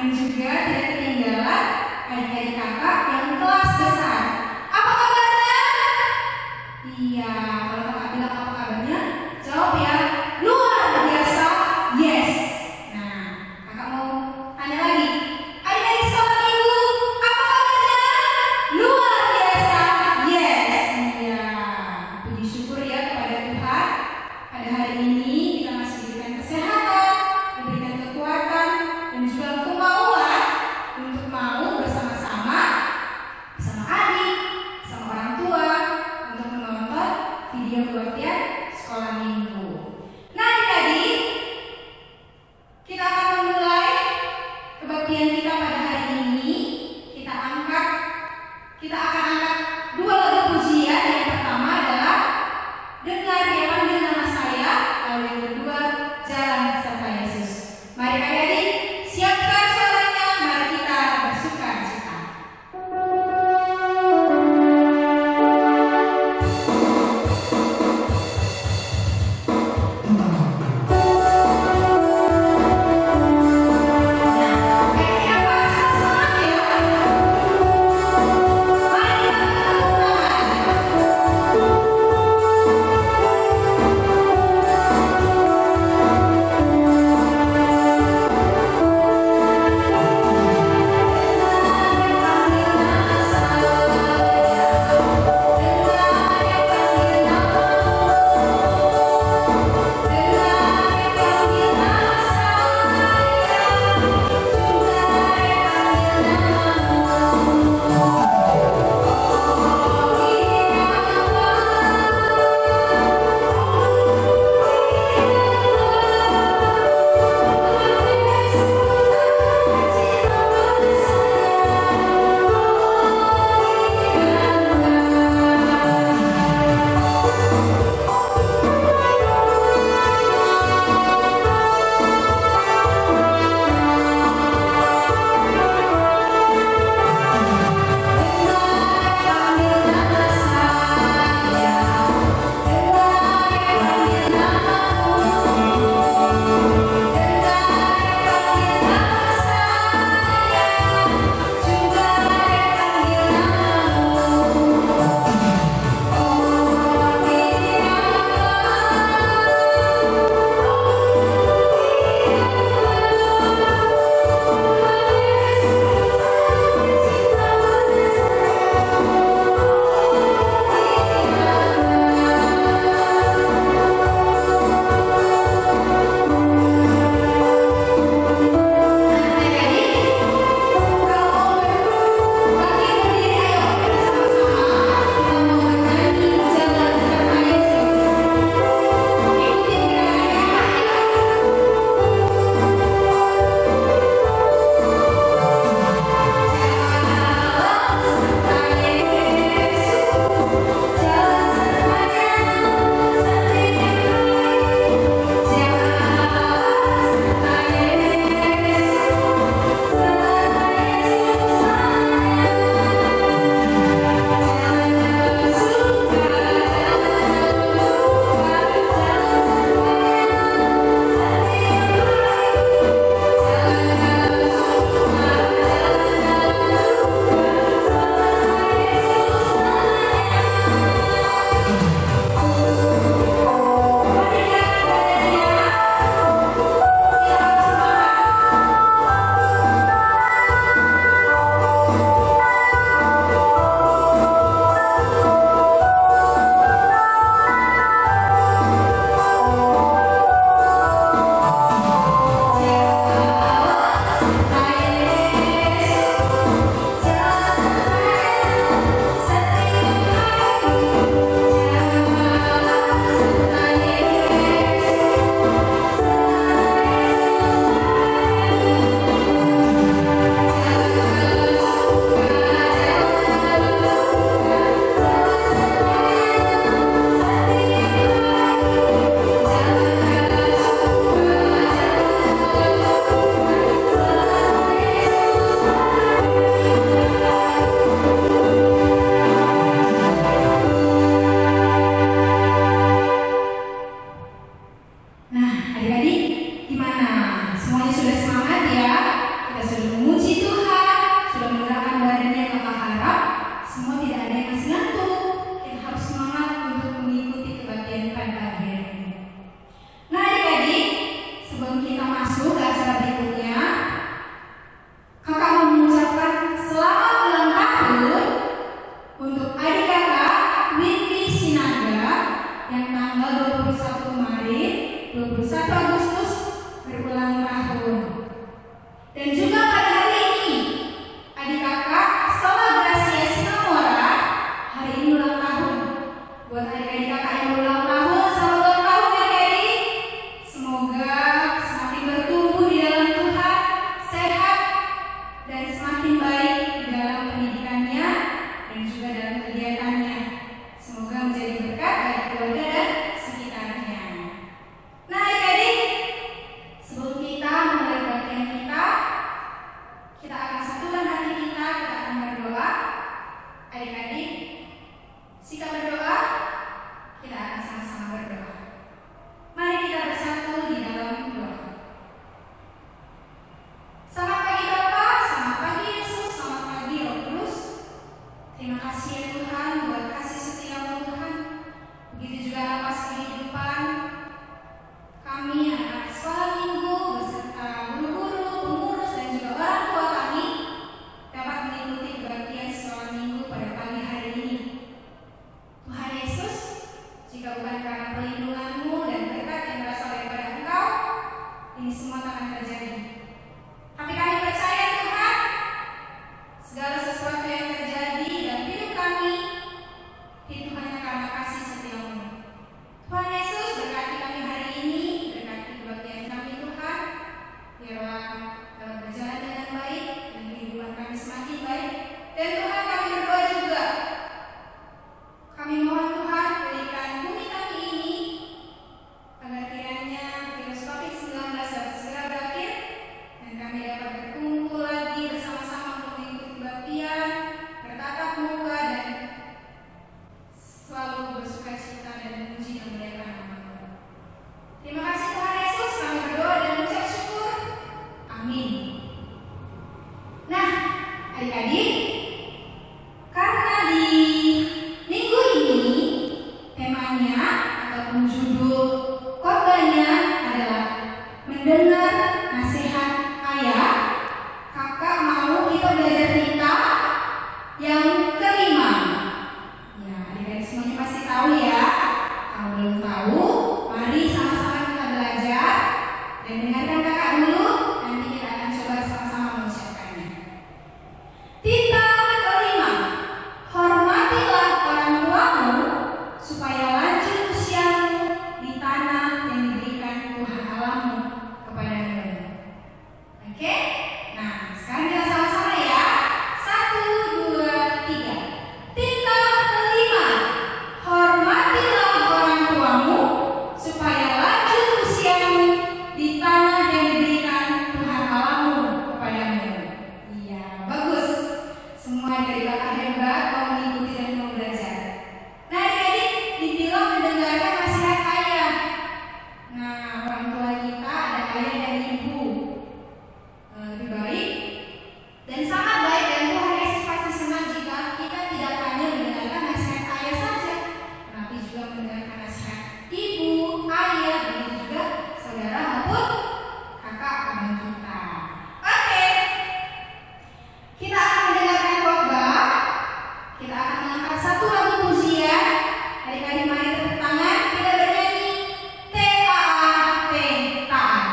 dan juga tidak ketinggalan adik-adik kakak yang kelas besar. Apa kabarnya? Iya, kalau kakak bilang apa kabarnya, jawab ya, luar biasa, yes. Nah, kakak mau tanya lagi, adik-adik sekolah minggu, apa kabarnya? Luar biasa, yes. Iya, puji syukur ya kepada Tuhan. Pada hari ini kita masih diberikan kesehatan, diberikan kekuatan, dan juga kemauan untuk mau bersama-sama adik, sama orang tua, untuk menonton dalam berjalan dengan baik dan kehidupan kami semakin baik. Dan Tuhan, kami berdoa juga, kami mohon Tuhan berikan bumi kami ini agar kiranya virus COVID-19 dapat segera berakhir dan kami dapat berkumpul lagi bersama-sama untuk mengikuti kebaktian, bertatap muka dan selalu bersukacita dan memuji dan memuliakan nama-Mu. Terima kasih Tuhan Yesus, kami berdoa dan mengucap syukur. Amin. Nah, adik-adik, karena di minggu ini temanya ataupun judul khotbahnya adalah mendengar nasihat ayah, kakak mau kita belajar cerita yang kelima. Ya, adik-adik semuanya pasti tahu ya. Kalau belum tahu, mari sama-sama kita belajar dan dengarkan kakak dulu. Nanti kita akan coba sama-sama mengucapkannya. Tita kelima, hormatilah orang tuamu supaya lanjut usiamu di tanah yang diberikan Tuhan Allahmu kepadamu. Oke? Nah, sekarang kita sama-sama ya. 1, 2, 3. Tita kelima, hormatilah orang tuamu supaya lanjut usiamu di tanah yang diberikan Tuhan Allahmu kepadamu. Iya, bagus. Semua dari kakak hebat mau mengikuti dan mau belajar. Nah, adik-adik dibilang mendengarkan nasihat ayah. Nah, orang tua kita ada ayah dan ibu. Lebih baik dan sangat baik, dan Tuhan Yesus pasti senang jika kita tidak hanya mendengarkan nasihat ayah saja, tapi juga mendengarkan nasihat ibu, ayah, dan juga saudara maupun kakak abang kita. Oke, kita akan mendengarkan khotbah. Kita akan mengangkat satu lagu pujian. Adik-adik mari tepuk tangan, kita bernyanyi T-A-A-T, taat.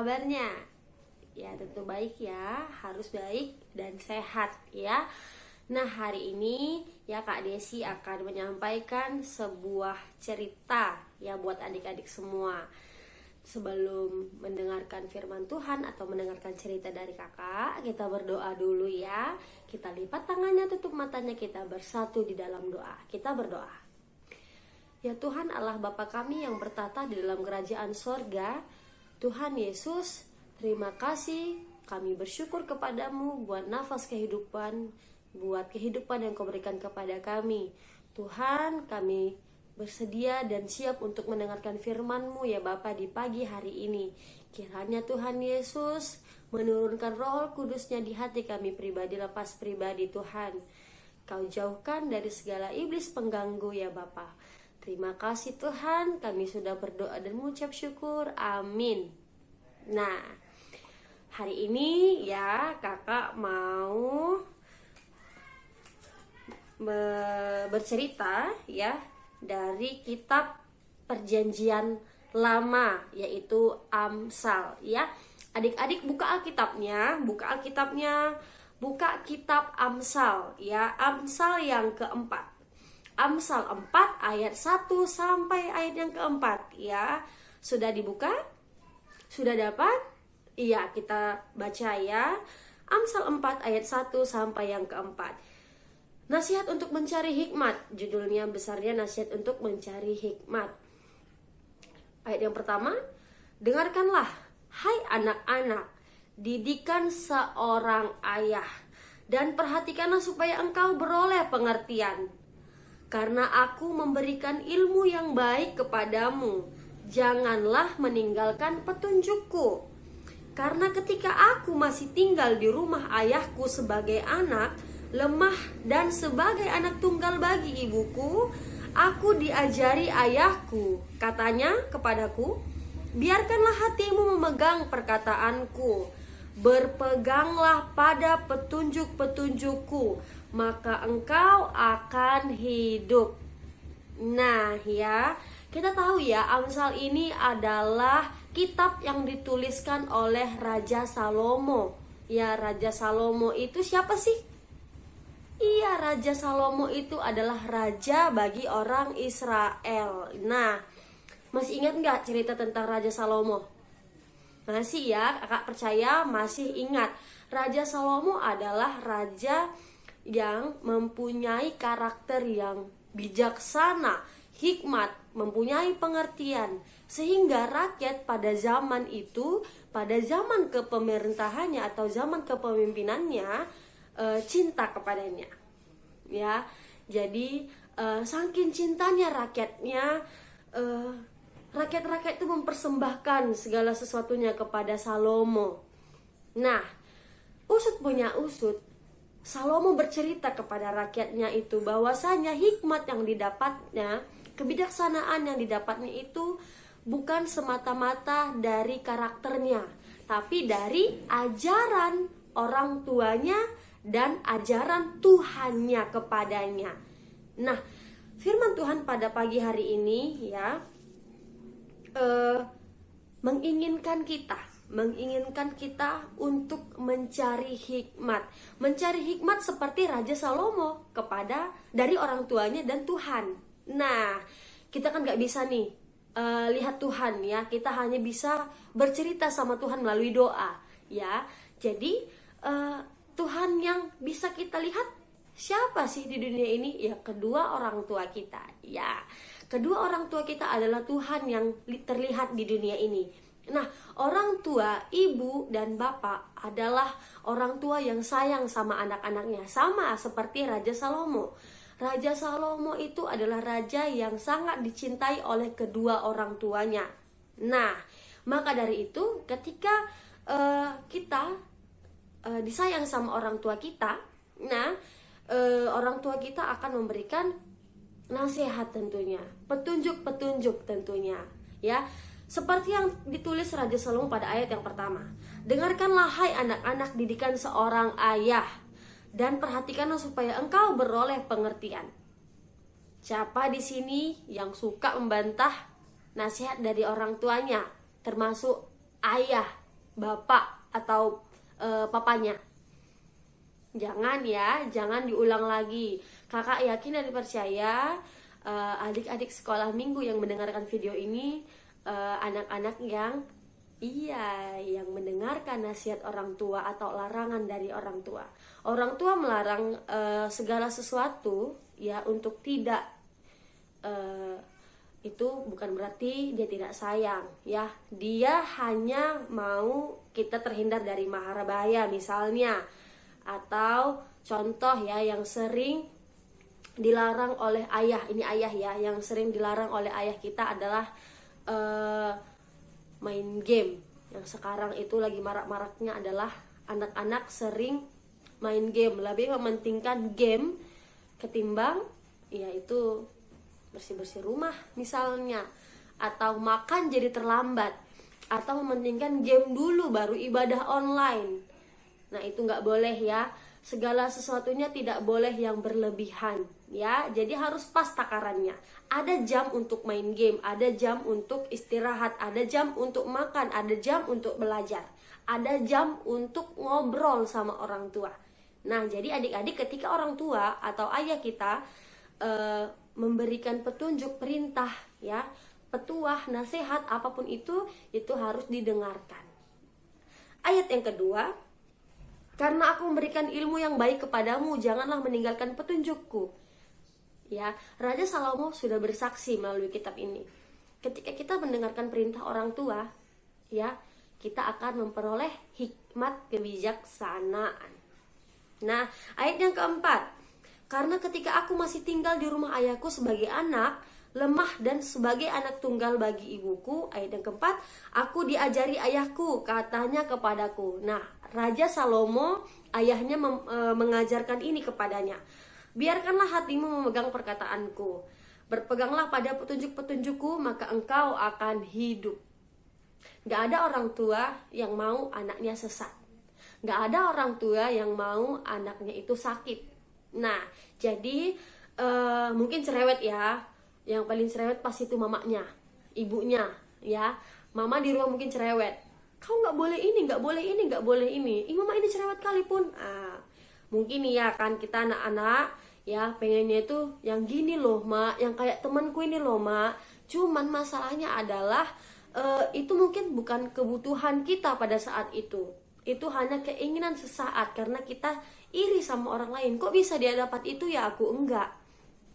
kabarnya? Ya tentu baik ya, harus baik dan sehat ya. Nah hari ini ya Kak Desi akan menyampaikan sebuah cerita ya buat adik-adik semua. Sebelum mendengarkan firman Tuhan atau mendengarkan cerita dari kakak, kita berdoa dulu ya. Kita lipat tangannya, tutup matanya, kita bersatu di dalam doa. Kita berdoa. Ya Tuhan Allah Bapa kami yang bertata di dalam kerajaan sorga, Tuhan Yesus, terima kasih. Kami bersyukur kepadamu buat nafas kehidupan, buat kehidupan yang kau berikan kepada kami. Tuhan, kami bersedia dan siap untuk mendengarkan firman-Mu ya Bapa di pagi hari ini. Kiranya Tuhan Yesus menurunkan Roh Kudus-Nya di hati kami pribadi lepas pribadi Tuhan. Kau jauhkan dari segala iblis pengganggu ya Bapa. Terima kasih Tuhan, kami sudah berdoa dan mengucap syukur. Amin. Nah, hari ini ya kakak mau bercerita ya dari kitab Perjanjian Lama, yaitu Amsal ya. Adik-adik buka Alkitabnya, buka kitab Amsal ya, Amsal yang keempat. Amsal 4 ayat 1 sampai ayat yang keempat ya. Sudah dibuka? Sudah dapat? Iya, kita baca ya. Amsal 4 ayat 1 sampai yang keempat. Nasihat untuk mencari hikmat. Judulnya besarnya nasihat untuk mencari hikmat. Ayat yang pertama, dengarkanlah, hai anak-anak, didikan seorang ayah, dan perhatikanlah supaya engkau beroleh pengertian. Karena aku memberikan ilmu yang baik kepadamu, janganlah meninggalkan petunjukku. Karena ketika aku masih tinggal di rumah ayahku sebagai anak, lemah dan sebagai anak tunggal bagi ibuku, aku diajari ayahku, katanya kepadaku, biarkanlah hatimu memegang perkataanku, berpeganglah pada petunjuk-petunjukku, maka engkau akan hidup. Nah ya, kita tahu ya, Amsal ini adalah kitab yang dituliskan oleh Raja Salomo. Ya, Raja Salomo itu siapa sih? Iya, Raja Salomo itu adalah raja bagi orang Israel. Nah, masih ingat nggak cerita tentang Raja Salomo? Masih ya, kakak percaya masih ingat. Raja Salomo adalah raja yang mempunyai karakter yang bijaksana, hikmat, mempunyai pengertian, sehingga rakyat pada zaman itu, pada zaman kepemerintahannya atau zaman kepemimpinannya, cinta kepadanya. Ya, jadi saking cintanya rakyatnya, rakyat-rakyat itu mempersembahkan segala sesuatunya kepada Salomo. Nah, usut punya usut, Salomo bercerita kepada rakyatnya itu bahwasanya hikmat yang didapatnya, kebijaksanaan yang didapatnya itu bukan semata-mata dari karakternya, tapi dari ajaran orang tuanya dan ajaran Tuhannya kepadanya. Nah, firman Tuhan pada pagi hari ini ya menginginkan kita untuk mencari hikmat. Mencari hikmat seperti Raja Salomo dari orang tuanya dan Tuhan. Nah, kita kan gak bisa nih lihat Tuhan ya. Kita hanya bisa bercerita sama Tuhan melalui doa ya. Jadi Tuhan yang bisa kita lihat siapa sih di dunia ini? Ya, kedua orang tua kita. Ya, kedua orang tua kita adalah Tuhan yang terlihat di dunia ini. Nah, orang tua, ibu dan bapak adalah orang tua yang sayang sama anak-anaknya. Sama seperti Raja Salomo. Raja Salomo itu adalah raja yang sangat dicintai oleh kedua orang tuanya. Nah, maka dari itu ketika kita disayang sama orang tua kita, nah orang tua kita akan memberikan nasihat tentunya, petunjuk-petunjuk tentunya ya. Seperti yang ditulis Raja Salomo pada ayat yang pertama. Dengarkanlah hai anak-anak, didikan seorang ayah, dan perhatikanlah supaya engkau beroleh pengertian. Siapa di sini yang suka membantah nasihat dari orang tuanya, termasuk ayah, bapak atau papanya? Jangan ya, jangan diulang lagi. Kakak yakin dan percaya adik-adik sekolah minggu yang mendengarkan video ini, anak-anak yang mendengarkan nasihat orang tua atau larangan dari orang tua. Orang tua melarang segala sesuatu ya untuk tidak, itu bukan berarti dia tidak sayang ya. Dia hanya mau kita terhindar dari mahara bahaya misalnya. Atau contoh ya yang sering dilarang oleh ayah, ini ayah ya, yang sering dilarang oleh ayah kita adalah main game Yang sekarang itu lagi marak-maraknya adalah anak-anak sering main game, lebih mementingkan game ketimbang yaitu bersih-bersih rumah misalnya, atau makan jadi terlambat, atau mementingkan game dulu baru ibadah online. Nah itu nggak boleh ya, segala sesuatunya tidak boleh yang berlebihan ya, jadi harus pas takarannya. Ada jam untuk main game, ada jam untuk istirahat, ada jam untuk makan, ada jam untuk belajar, ada jam untuk ngobrol sama orang tua. Nah jadi adik-adik, ketika orang tua atau ayah kita memberikan petunjuk, perintah ya, petuah, nasihat, apapun itu harus didengarkan. Ayat yang kedua, karena aku memberikan ilmu yang baik kepadamu, janganlah meninggalkan petunjukku. Ya, Raja Salomo sudah bersaksi melalui kitab ini. Ketika kita mendengarkan perintah orang tua, ya, kita akan memperoleh hikmat kebijaksanaan. Nah, ayat yang keempat, karena ketika aku masih tinggal di rumah ayahku sebagai anak, lemah dan sebagai anak tunggal bagi ibuku. Ayat yang keempat, aku diajari ayahku, katanya kepadaku. Nah, Raja Salomo ayahnya mengajarkan ini kepadanya. Biarkanlah hatimu memegang perkataanku, berpeganglah pada petunjuk-petunjukku, maka engkau akan hidup. Gak ada orang tua yang mau anaknya sesat. Gak ada orang tua yang mau anaknya itu sakit. Nah, jadi mungkin cerewet ya. Yang paling cerewet pasti itu mamanya, ibunya ya. Mama di rumah mungkin cerewet. Kau nggak boleh ini, nggak boleh ini, nggak boleh ini. Mama ini cerewet kali pun. Mungkin nih ya kan, kita anak-anak ya pengennya itu yang gini loh mak, yang kayak temanku ini loh mak. Cuman masalahnya adalah itu mungkin bukan kebutuhan kita pada saat itu. Itu hanya keinginan sesaat karena kita iri sama orang lain. Kok bisa dia dapat itu ya aku enggak.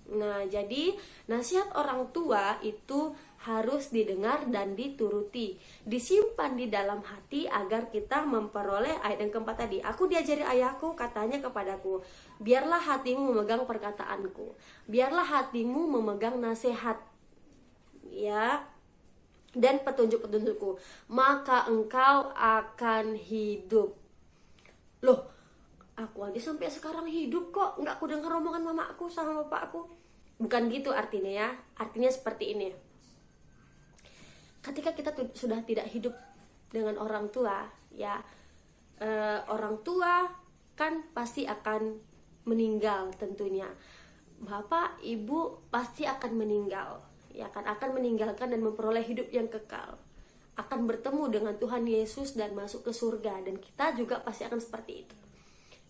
Nah, jadi nasihat orang tua itu harus didengar dan dituruti, disimpan di dalam hati agar kita memperoleh ayat yang keempat tadi. Aku diajari ayahku, katanya kepadaku, biarlah hatimu memegang perkataanku, biarlah hatimu memegang nasihat ya, dan petunjuk-petunjukku, maka engkau akan hidup. Loh, aku aja sampai sekarang hidup kok, nggak aku dengar omongan mamaku sama bapakku. Bukan gitu artinya ya. Artinya seperti ini. Ketika kita sudah tidak hidup dengan orang tua, ya, orang tua kan pasti akan meninggal tentunya. Bapak, ibu pasti akan meninggal, ya kan, akan meninggalkan dan memperoleh hidup yang kekal. Akan bertemu dengan Tuhan Yesus dan masuk ke surga, dan kita juga pasti akan seperti itu.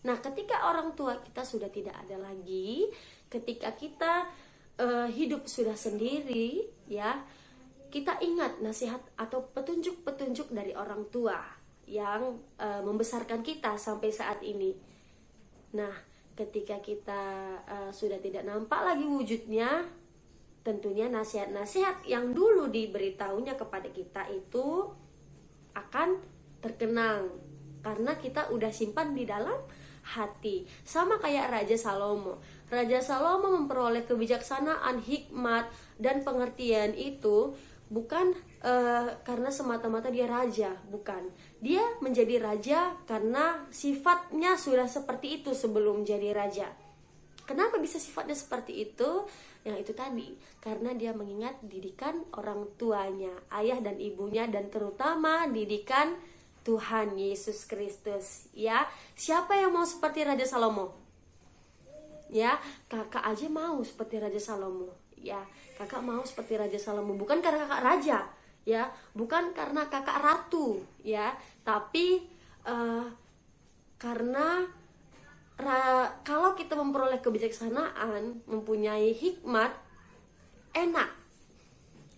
Nah, ketika orang tua kita sudah tidak ada lagi, ketika kita hidup sudah sendiri, ya, kita ingat nasihat atau petunjuk-petunjuk dari orang tua yang membesarkan kita sampai saat ini. Nah, ketika kita sudah tidak nampak lagi wujudnya, tentunya nasihat-nasihat yang dulu diberitahunya kepada kita itu akan terkenang karena kita udah simpan di dalam hati. Sama kayak Raja Salomo. Raja Salomo memperoleh kebijaksanaan, hikmat, dan pengertian itu bukan karena semata-mata dia raja, bukan. Dia menjadi raja karena sifatnya sudah seperti itu sebelum jadi raja. Kenapa bisa sifatnya seperti itu? Yang itu tadi, karena dia mengingat didikan orang tuanya, ayah dan ibunya, dan terutama didikan Tuhan Yesus Kristus, ya. Siapa yang mau seperti Raja Salomo? Ya, kakak aja mau seperti Raja Salomo. Ya, kakak mau seperti Raja Salomo, bukan karena kakak raja, ya, bukan karena kakak ratu, ya, tapi karena kalau kita memperoleh kebijaksanaan, mempunyai hikmat, enak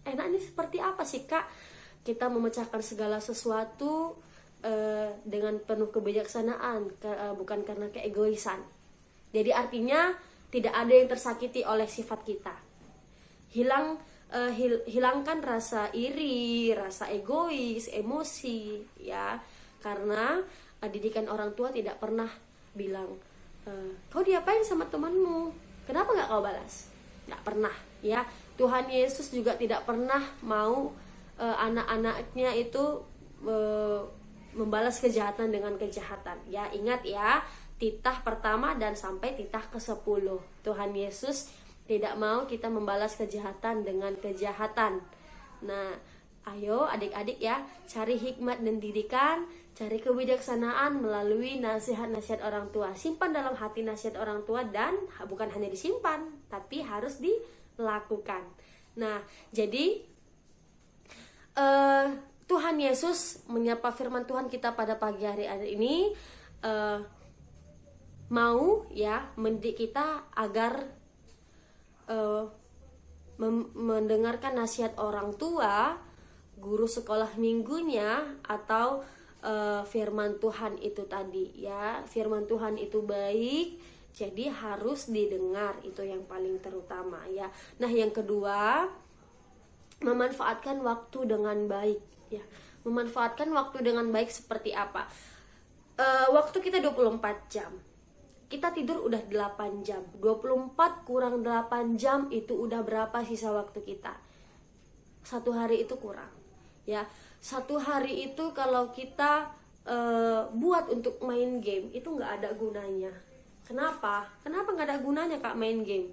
ini seperti apa sih kak? Kita memecahkan segala sesuatu dengan penuh kebijaksanaan, bukan karena keegoisan. Jadi artinya tidak ada yang tersakiti oleh sifat kita. Hilangkan rasa iri, rasa egois, emosi, ya, karena didikan orang tua tidak pernah bilang, kau diapain sama temanmu? Kenapa nggak kau balas? Nggak pernah, ya. Tuhan Yesus juga tidak pernah mau anak-anaknya itu membalas kejahatan dengan kejahatan. Ya, ingat ya, titah pertama dan sampai titah ke-10. Tuhan Yesus tidak mau kita membalas kejahatan dengan kejahatan. Nah, ayo adik-adik ya, cari hikmat dan didikan, cari kebijaksanaan melalui nasihat-nasihat orang tua. Simpan dalam hati nasihat orang tua, dan bukan hanya disimpan, tapi harus dilakukan. Nah, jadi Tuhan Yesus menyapa firman Tuhan kita pada pagi hari ini, mau ya mendidik kita agar mendengarkan nasihat orang tua, guru sekolah minggunya, atau firman Tuhan itu tadi ya. Firman Tuhan itu baik, jadi harus didengar, itu yang paling terutama ya. Nah, yang kedua, memanfaatkan waktu dengan baik ya. Memanfaatkan waktu dengan baik seperti apa? Waktu kita 24 jam. Kita tidur udah 8 jam. 24 kurang 8 jam itu udah berapa sisa waktu kita? Satu hari itu kurang ya. Satu hari itu kalau kita buat untuk main game, itu nggak ada gunanya. Kenapa? Kenapa nggak ada gunanya Kak main game?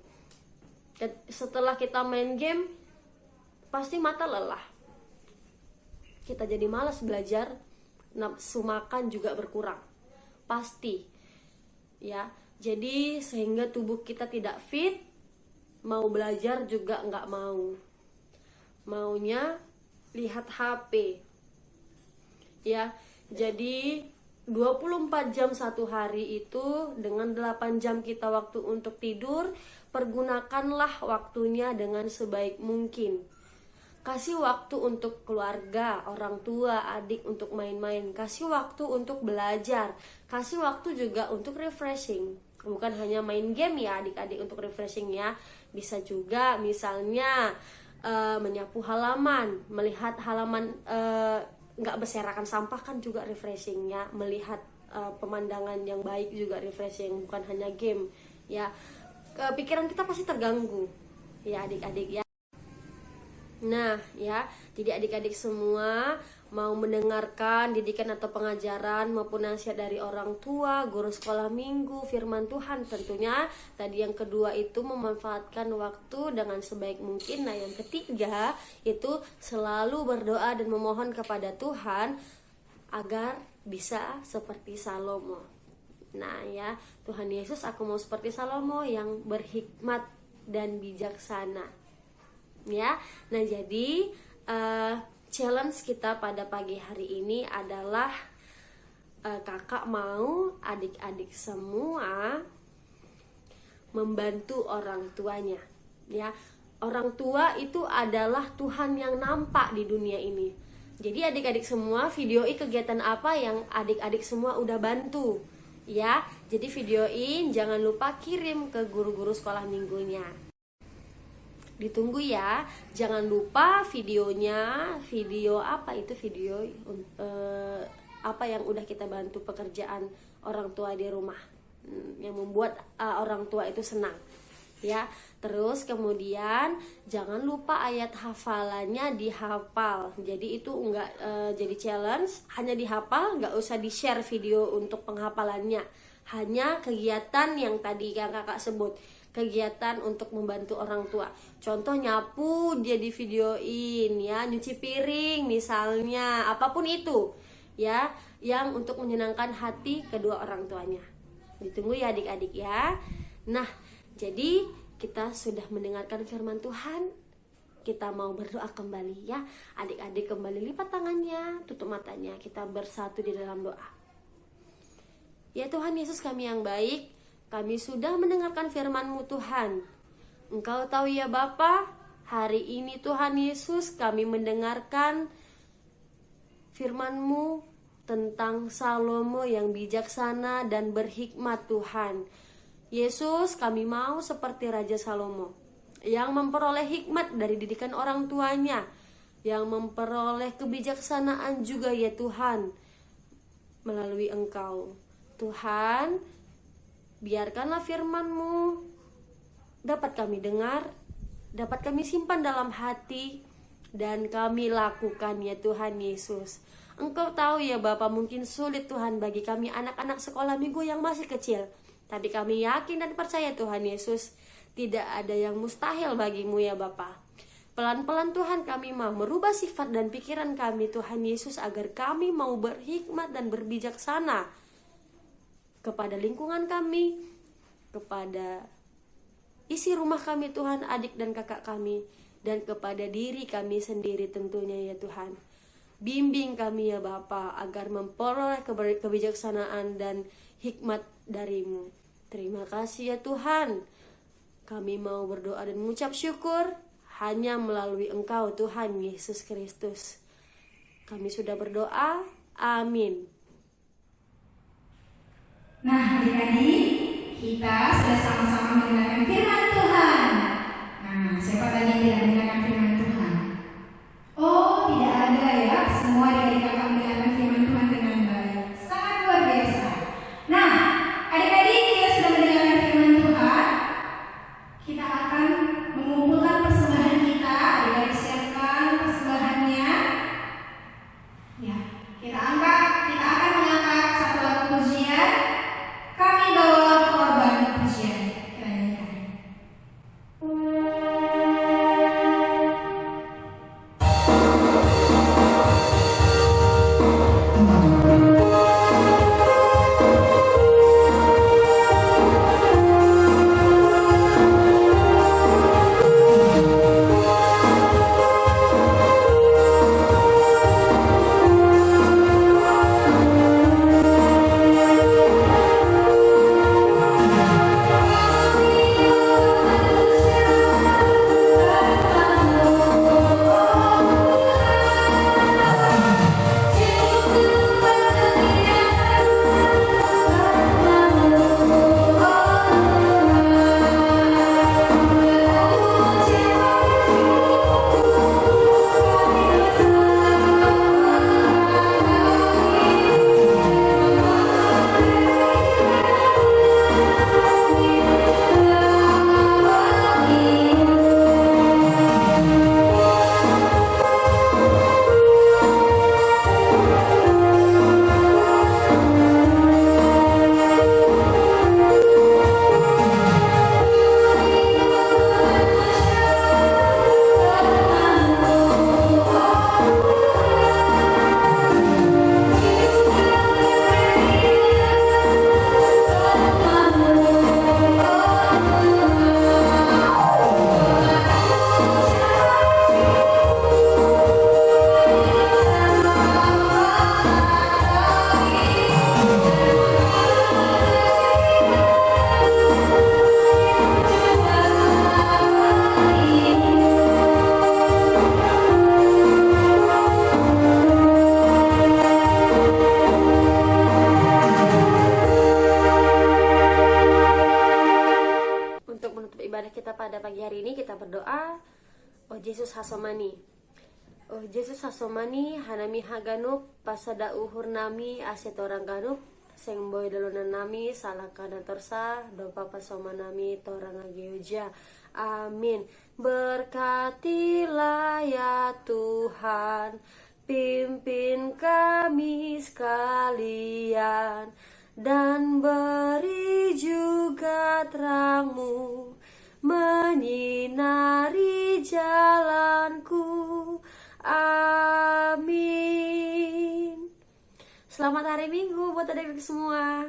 Setelah kita main game, pasti mata lelah, kita jadi malas belajar, nafsu makan juga berkurang, pasti ya. Jadi sehingga tubuh kita tidak fit, mau belajar juga nggak mau, maunya lihat HP ya. Jadi 24 jam satu hari itu, dengan 8 jam kita waktu untuk tidur, pergunakanlah waktunya dengan sebaik mungkin. Kasih waktu untuk keluarga, orang tua, adik untuk main-main. Kasih waktu untuk belajar. Kasih waktu juga untuk refreshing. Bukan hanya main game ya adik-adik untuk refreshing ya. Bisa juga misalnya menyapu halaman, melihat halaman nggak berserakan sampah kan juga refreshing ya. Melihat pemandangan yang baik juga refreshing, bukan hanya game ya. Pikiran kita pasti terganggu ya adik-adik ya. Nah ya, jadi adik-adik semua mau mendengarkan didikan atau pengajaran maupun nasihat dari orang tua, guru sekolah minggu, firman Tuhan tentunya. Tadi yang kedua itu memanfaatkan waktu dengan sebaik mungkin. Nah, yang ketiga itu selalu berdoa dan memohon kepada Tuhan agar bisa seperti Salomo. Nah ya, Tuhan Yesus, aku mau seperti Salomo yang berhikmat dan bijaksana ya. Nah, jadi challenge kita pada pagi hari ini adalah kakak mau adik-adik semua membantu orang tuanya ya. Orang tua itu adalah Tuhan yang nampak di dunia ini. Jadi adik-adik semua videoin kegiatan apa yang adik-adik semua udah bantu ya. Jadi videoin, jangan lupa kirim ke guru-guru sekolah minggunya. Ditunggu ya. Jangan lupa videonya, video apa itu, video apa yang udah kita bantu pekerjaan orang tua di rumah, yang membuat orang tua itu senang ya. Terus kemudian jangan lupa ayat hafalannya dihafal. Jadi itu enggak jadi challenge, hanya dihafal, nggak usah di-share video untuk penghafalannya. Hanya kegiatan yang tadi yang kakak sebut, kegiatan untuk membantu orang tua. Contoh nyapu dia di videoin ya, nyuci piring misalnya, apapun itu ya, yang untuk menyenangkan hati kedua orang tuanya. Ditunggu ya adik-adik ya. Nah, jadi kita sudah mendengarkan firman Tuhan. Kita mau berdoa kembali ya. Adik-adik kembali lipat tangannya, tutup matanya, kita bersatu di dalam doa. Ya Tuhan Yesus kami yang baik, kami sudah mendengarkan firman-Mu Tuhan. Engkau tahu ya Bapa, hari ini Tuhan Yesus kami mendengarkan firman-Mu tentang Salomo yang bijaksana dan berhikmat Tuhan. Yesus, kami mau seperti Raja Salomo yang memperoleh hikmat dari didikan orang tuanya, yang memperoleh kebijaksanaan juga ya Tuhan melalui Engkau. Tuhan, biarkanlah firman-Mu dapat kami dengar, dapat kami simpan dalam hati, dan kami lakukan ya Tuhan Yesus. Engkau tahu ya Bapa, mungkin sulit Tuhan bagi kami anak-anak sekolah minggu yang masih kecil. Tapi kami yakin dan percaya Tuhan Yesus, tidak ada yang mustahil bagimu ya Bapa. Pelan-pelan Tuhan kami mau merubah sifat dan pikiran kami Tuhan Yesus, agar kami mau berhikmat dan berbijaksana kepada lingkungan kami, kepada isi rumah kami Tuhan, adik dan kakak kami, dan kepada diri kami sendiri tentunya ya Tuhan. Bimbing kami ya Bapa, agar memperoleh kebijaksanaan dan hikmat darimu. Terima kasih ya Tuhan. Kami mau berdoa dan mengucap syukur hanya melalui Engkau Tuhan Yesus Kristus. Kami sudah berdoa. Amin. Nah, adik-adik, kita sudah sama-sama mendengarkan firman Tuhan. Nah, siapa tadi yang tidak mendengarkan firman Tuhan? Oh, tidak ada ya. Semua adik-adik kakak mendengarkan firman Tuhan dengan baik. Sangat luar biasa. Nah, adik-adik, kita sudah mendengarkan firman Tuhan. Kita akan mengumpulkan persembahan kita. Adik-adik siapkan persembahannya. Ya, kita akan mengangkat satu lagu pujian. Kami bawa korban pujian. Kita nyanyikan. Yesus hasomani. Oh Yesus hasomani hanami haganup pasada uhur nami aset orang ganup seng boy dalonan nami salah kana torsa dopa pasoma nami torang ageuja. Amin. Berkatilah ya Tuhan, pimpin kami sekalian, dan beri juga terang-Mu menyinari jalanku. Amin. Selamat hari Minggu buat adik-adik semua.